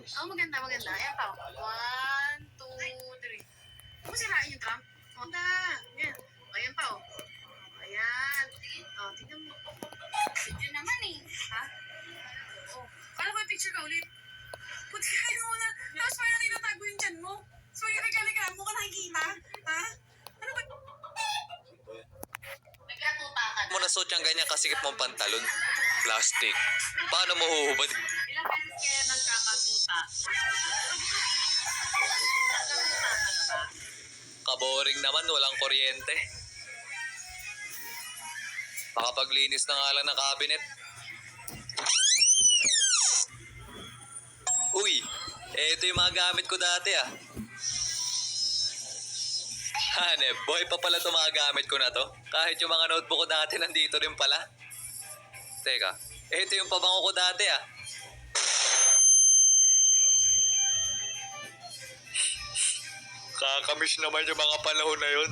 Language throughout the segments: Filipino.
Oh, maganda, maganda. Ayan pa. 1, 2, 3. Huwag mo sirain yung trump. Maganda. Ayan. Ayan pa, oh. Ayan. Oh, tingnan mo. Picture naman eh. Ha? Oh. Kala ko yung picture ka ulit. Puti kayo muna. Tapos parang tinatago yung tiyan mo. So, yung nagkalikaan mo ka nakikita. Ha? Ano ba? Nagkatuta ka Mo nasuot yung ganyan kasikip mong pantalon. Plastic. Paano mo huhubad? Ilang beses kaya nagkakatuta? Nagkatuta ka na ba? Kaboring naman, walang kuryente. Makapaglinis na nga lang ng cabinet. Uy, ito yung mga gamit ko dati ah. Hanep, boy pa pala itong mga gamit ko na to. Kahit yung mga notebook ko dati nandito rin pala. Teka, ito yung pabango ko dati ah. Kakamiss naman yung mga panahon na yun.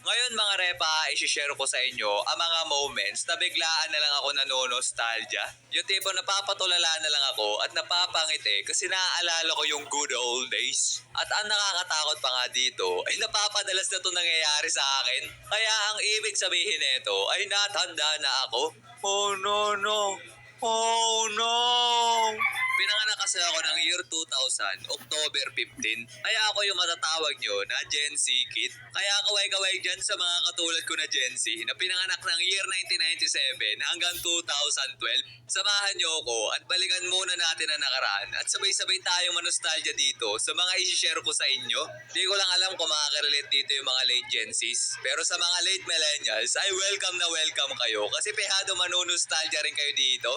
Ngayon mga repa, isi-share ko sa inyo ang mga moments na biglaan na lang ako nanonostalgia. Yung tipo napapatulala na lang ako at napapangiti kasi naaalala ko yung good old days. At ang nakakatakot pa nga dito ay napapadalas na ito nangyayari sa akin. Kaya ang ibig sabihin nito ay natanda na ako. Oh no no, oh no. Pinanganak kasi ako ng year 2000, October 15. Kaya ako yung matatawag nyo na Gen Z kid. Kaya kaway-kaway dyan sa mga katulad ko na Gen Z na pinanganak ng year 1997 hanggang 2012. Samahan nyo ako at balikan muna natin ang nakaraan at sabay-sabay tayong manostalgia dito sa mga isi-share ko sa inyo. Di ko lang alam kung makaka-relate dito yung mga late Gen Zs. Pero sa mga late millennials ay welcome na welcome kayo kasi pehado manonostalgia rin kayo dito.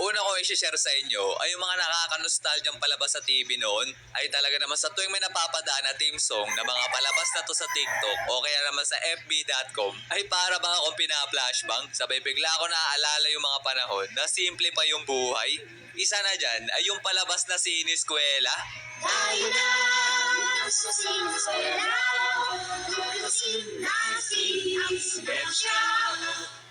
Una ko i-share sa inyo ay yung mga nakaka-nostalgiang palabas sa TV noon ay talaga naman sa tuwing may napapadaan na theme song na mga palabas na to sa TikTok o kaya naman sa fb.com ay para bang akong pina-flashbang. Sabay bigla ako naaalala yung mga panahon na simple pa yung buhay. Isa na dyan ay yung palabas na Siniskwela. Tayo na sa siniskwela,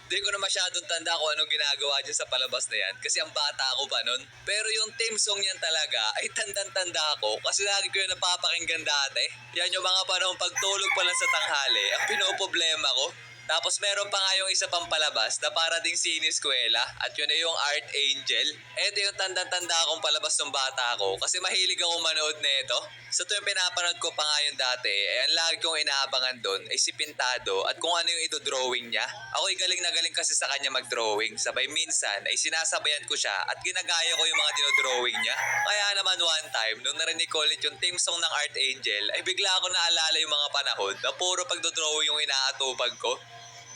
Di ko na masyadong tanda kung anong ginagawa dyan sa palabas na yan kasi ang bata ako pa nun. Pero yung theme song yan talaga ay tandang-tanda ako kasi lagi ko yung napapakinggan dati. Yan yung mga panahon pagtulog pa lang sa tanghali ang pinoproblema ko. Tapos meron pa nga yung isa pang palabas na para ding Siniskwela at yun ay yung Art Angel. Ito yung tandang-tanda akong palabas ng bata ko kasi mahilig ako manood nito. Sa tuwing pinapanood ko pa nga yung dati, ang lagi kong inaabangan doon ay si Pintado at kung ano yung ito-drawing niya. Ako'y galing na galing kasi sa kanya mag-drawing. Sabay minsan ay sinasabayan ko siya at ginagaya ko yung mga dinodrawing niya. Kaya naman one time, nung narinig ko ulit yung theme song ng Art Angel, ay bigla ako naalala yung mga panahon na puro pagdodrawing yung inaatupag ko.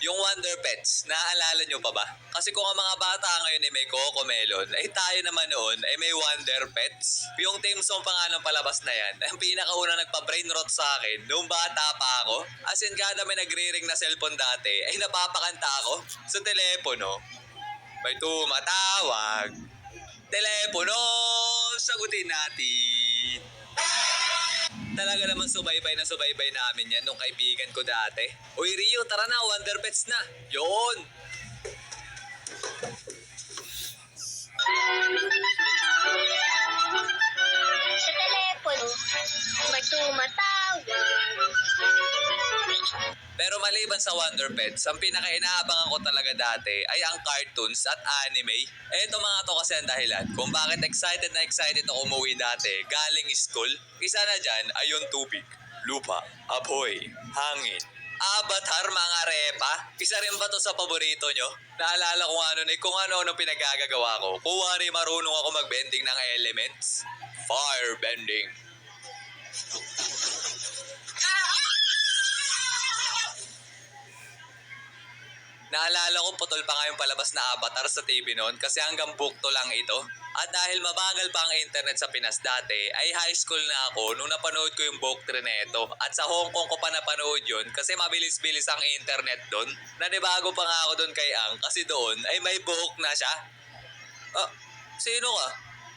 Yung Wonder Pets, naaalala nyo pa ba? Kasi kung ang mga bata ngayon ay may Coco Melon, ay tayo naman noon ay may Wonder Pets. Yung theme song pa nga ng palabas na yan, ang pinakauna nagpa-brain rot sa akin, nung bata pa ako. As in, kada may nagre-ring na cellphone dati, ay napapakanta ako sa telepono. May tumatawag. Telepono, sagutin natin. Talaga naman subaybay na subaybay namin yan nung kaibigan ko dati. Uy Rio, tara na, Wonder Pets na. Yun. sa telepono, may tumatawag. Pero maliban sa Wonder Pets, ang pinaka-inaabangan ko talaga dati ay ang cartoons at anime. Eto mga to kasi ang dahilan kung bakit excited na excited ako umuwi dati galing school. Isa na dyan ay yung tubig, lupa, apoy, hangin, Avatar mga repa. Isa rin ba to sa paborito nyo? Naalala ko kung ano pinagagagawa ko. Kuwari marunong ako magbending ng elements. Firebending. Naalala ko putol pa nga yung palabas na Avatar sa TV noon kasi hanggang book to lang ito. At dahil mabagal pa ang internet sa Pinas dati, ay high school na ako nung napanood ko yung book 3 na ito. At sa Hong Kong ko pa napanood yun kasi mabilis-bilis ang internet doon. Nanibago pa nga ako doon kay Ang kasi doon ay may book na siya. Ah, sino ka?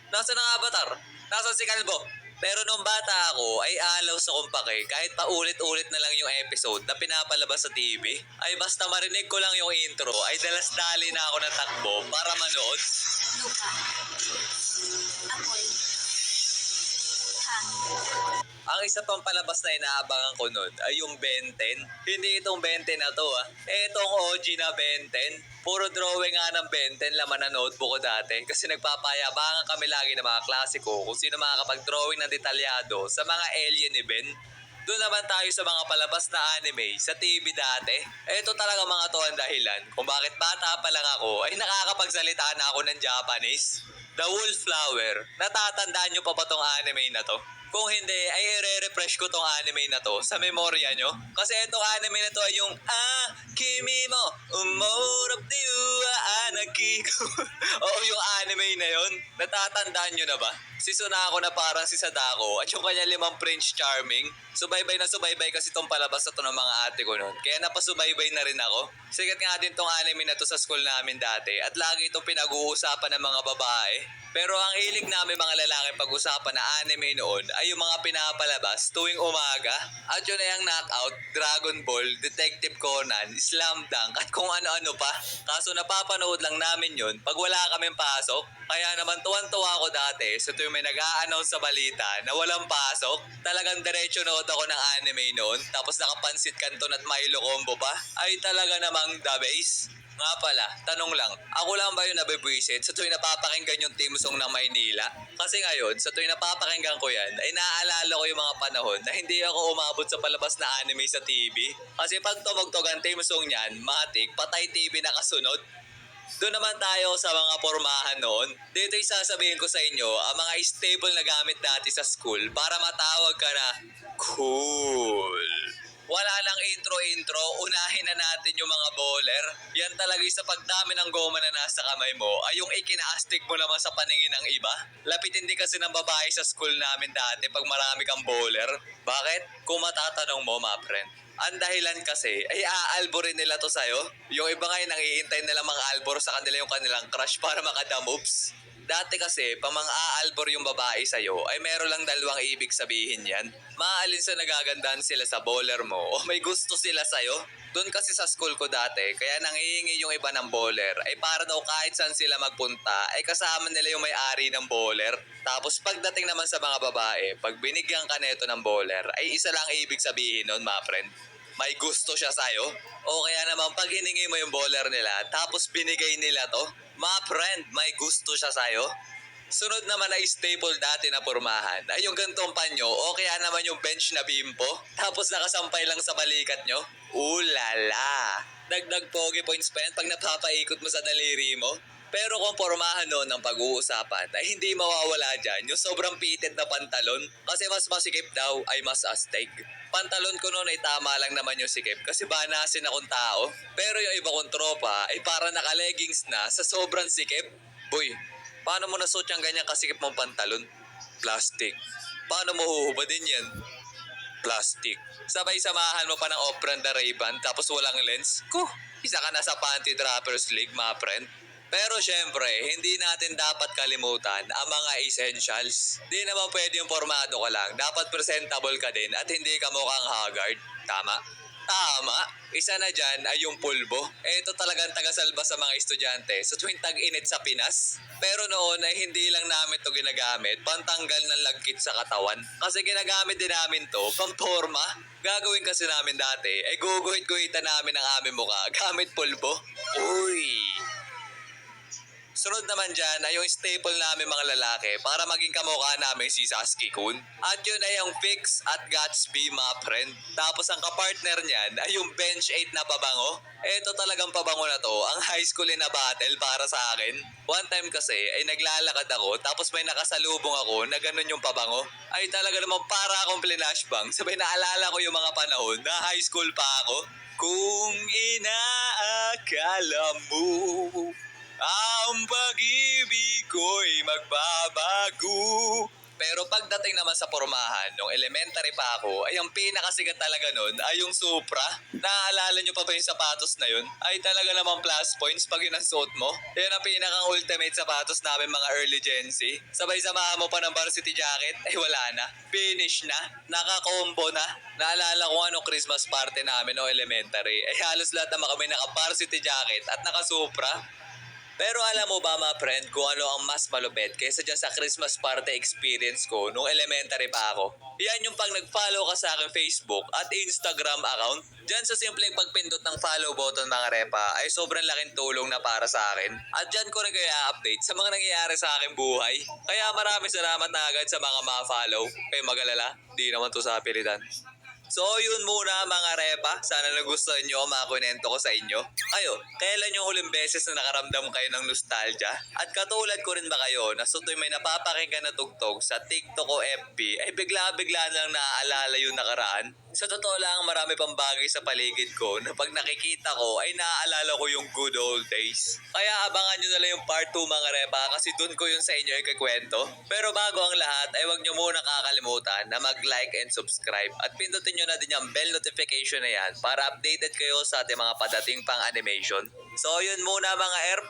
Nasaan ang Avatar? Nasaan si Kalbo? Pero nung bata ako ay alaw sa kumpake kahit paulit-ulit na lang yung episode na pinapalabas sa TV. Ay basta marinig ko lang yung intro ay dalas-dali na ako ng takbo para manood. Luka. Apoy. Hangin. Ang isa pang palabas na inaabangan ko nun ay yung Ben 10. Hindi itong Ben 10 na to Itong OG na Ben 10. Puro drawing nga ng Ben 10 laman na notebook ko dati. Kasi nagpapayabangan kami lagi ng mga klasiko kung sino makakapag-drawing ng detalyado sa mga alien ni Ben. Doon naman tayo sa mga palabas na anime sa TV dati. Ito talaga mga to ang dahilan kung bakit bata pa lang ako ay nakakapagsalita na ako ng Japanese. The Wallflower. Natatandaan nyo pa ba tong anime na to? Kung hindi, ay i-refresh ko tong anime na to sa memorya nyo. Kasi itong anime na to ay yung Kimi mo, umorap diyo, anaki ko. Oo, yung anime na yon. Natatandaan nyo na ba? Si Sunako na parang si Sadako at yung kanya 5 Prince Charming. Subaybay na subaybay kasi tong palabas na to ng mga ate ko nun. Kaya napasubaybay na rin ako. Sikat nga din tong anime na to sa school namin dati at lagi itong pinag-uusapan ng mga babae. Pero ang hilig namin mga lalaki pag-usapan na anime noon ay yung mga pinapalabas tuwing umaga. At yun ay ang Knockout, Dragon Ball, Detective Conan, Slam Dunk at kung ano-ano pa. Kaso napapanood lang namin yun pag wala kaming pasok. Kaya naman tuwan-tuwa ako dati so tuwing may nag-a-announce sa balita na walang pasok, talagang diretso nood ako ng anime noon. Tapos nakapansit kanton at Milo combo pa. Ay talaga namang the base. Nga pala, tanong lang, ako lang ba yung nabibwisit sa tuwing napapakinggan yung team song ng Maynila? Kasi ngayon, sa tuwing napapakinggan ko yan, ay naaalala ko yung mga panahon na hindi ako umabot sa palabas na anime sa TV. Kasi pag tumugtog ang team song niyan, matik, patay TV na kasunod. Doon naman tayo sa mga pormahan noon. Dito'y sasabihin ko sa inyo ang mga stable na gamit dati sa school para matawag ka na cool. Wala lang intro-intro, unahin na natin yung mga bowler. Yan talaga sa pagdami ng goma na nasa kamay mo ay yung ikinaastig mo naman sa paningin ng iba. Lapitin din kasi ng babae sa school namin dati pag marami kang bowler. Bakit? Kung matatanong mo, ma friend. Ang dahilan kasi ay aalborin nila to sa'yo. Yung iba ngayon nangiintay nila mga albor sa kanila yung kanilang crush para makadamoves. Dati kasi, pag mga aalbor yung babae sa'yo, ay meron lang dalawang ibig sabihin yan. Maaalin sa nagagandahan sila sa bowler mo o may gusto sila sa'yo. Doon kasi sa school ko dati, kaya nangihingi yung iba ng bowler, ay para daw kahit saan sila magpunta, ay kasama nila yung may-ari ng bowler. Tapos pagdating naman sa mga babae, pag binigyan ka neto ng bowler, ay isa lang ibig sabihin nun, ma friend. May gusto siya sa'yo? O kaya naman pag hiningi mo yung bowler nila, tapos binigay nila to, ma friend, may gusto siya sa'yo? Sunod naman ay staple dati na pormahan ay yung gantong panyo o kaya naman yung bench na bimpo tapos nakasampay lang sa balikat nyo. Ulala! Dagdag pogi points pa yan pag napapaikot mo sa daliri mo. Pero kung pormahan noon ang pag-uusapan ay hindi mawawala dyan yung sobrang pitted na pantalon kasi mas masikip daw ay mas astig. Pantalon ko noon ay tama lang naman yung sikip kasi banasin akong tao. Pero yung iba kong tropa ay para naka-leggings na sa sobrang sikip. Boy, paano mo nasuot yung ganyan kasikip mong pantalon? Plastic. Paano mo huhubadin yan? Plastic. Sabay samahan mo pa ng off-brand na Ray-Ban tapos walang lens? Isa ka na sa panty droppers league, ma friend. Pero syempre, hindi natin dapat kalimutan ang mga essentials. Di naman pwede yung formado ka lang. Dapat presentable ka din at hindi ka mukhang haggard. Tama? Tama. Isa na dyan ay yung pulbo. Ito talagang tagasalba sa mga estudyante sa tuwing tag-init sa Pinas. Pero noon ay hindi lang namin to ginagamit pantanggal ng lagkit sa katawan. Kasi ginagamit din namin to pamporma. Gagawin kasi namin dati ay guguhit-guhitan namin ang aming mukha gamit pulbo. Uy! Sunod naman dyan ay yung staple namin mga lalaki para maging kamukha namin si Sasuke-kun. At yun ay yung Fix at Gatsby, mga friend. Tapos ang kapartner niyan ay yung Bench 8 na pabango. Ito talagang pabango na to, ang high school na battle para sa akin. One time kasi ay naglalakad ako tapos may nakasalubong ako na ganun yung pabango. Ay talaga naman para akong flashbang. Sabay naalala ko yung mga panahon na high school pa ako. Kung inaakala mo ang pag-ibig ko'y magbabago, Pero pagdating naman sa pormahan, nung elementary pa ako, ay ang pinakasigat talaga nun ay yung Supra. Naaalala nyo pa ba yung sapatos na yun? Ay talaga namang plus points pag yun ang suot mo. Yan ang pinakang ultimate sapatos namin mga early Gen Z. Sabay samahan mo pa ng varsity jacket, ay wala na. Finish na. Naka-combo na. Naalala ko ano Christmas party namin no elementary. Ay halos lahat naman kami naka-varsity jacket at naka-Supra. Pero alam mo ba mga friend kung ano ang mas malupit kaysa dyan sa Christmas party experience ko nung elementary pa ako? Yan yung pag nag-follow ka sa aking Facebook at Instagram account. Dyan sa simpleng pagpindot ng follow button mga repa ay sobrang laking tulong na para sa akin. At dyan ko rin kaya update sa mga nangyayari sa aking buhay. Kaya maraming salamat na agad sa mga ma-follow. Kayo mag-alala, di naman to sa pilitan. So yun muna mga repa, sana nagustuhan nyo ang mga kunento ko sa inyo. Kayo, kailan yung huling beses na nakaramdam kayo ng nostalgia? At katulad ko rin ba kayo na sutoy may napapakinggan na tugtog sa TikTok o FB ay bigla-bigla na lang naaalala yung nakaraan? Sa totoo lang marami pang bagay sa paligid ko na pag nakikita ko ay naaalala ko yung good old days. Kaya abangan nyo na lang yung part 2 mga repa kasi dun ko yun sa inyo ikakwento. Pero bago ang lahat ay wag nyo muna kakalimutan na mag-like and subscribe at pindutin nyo na din yung bell notification na yan para updated kayo sa ating mga padating pang animation. So yun muna mga erp,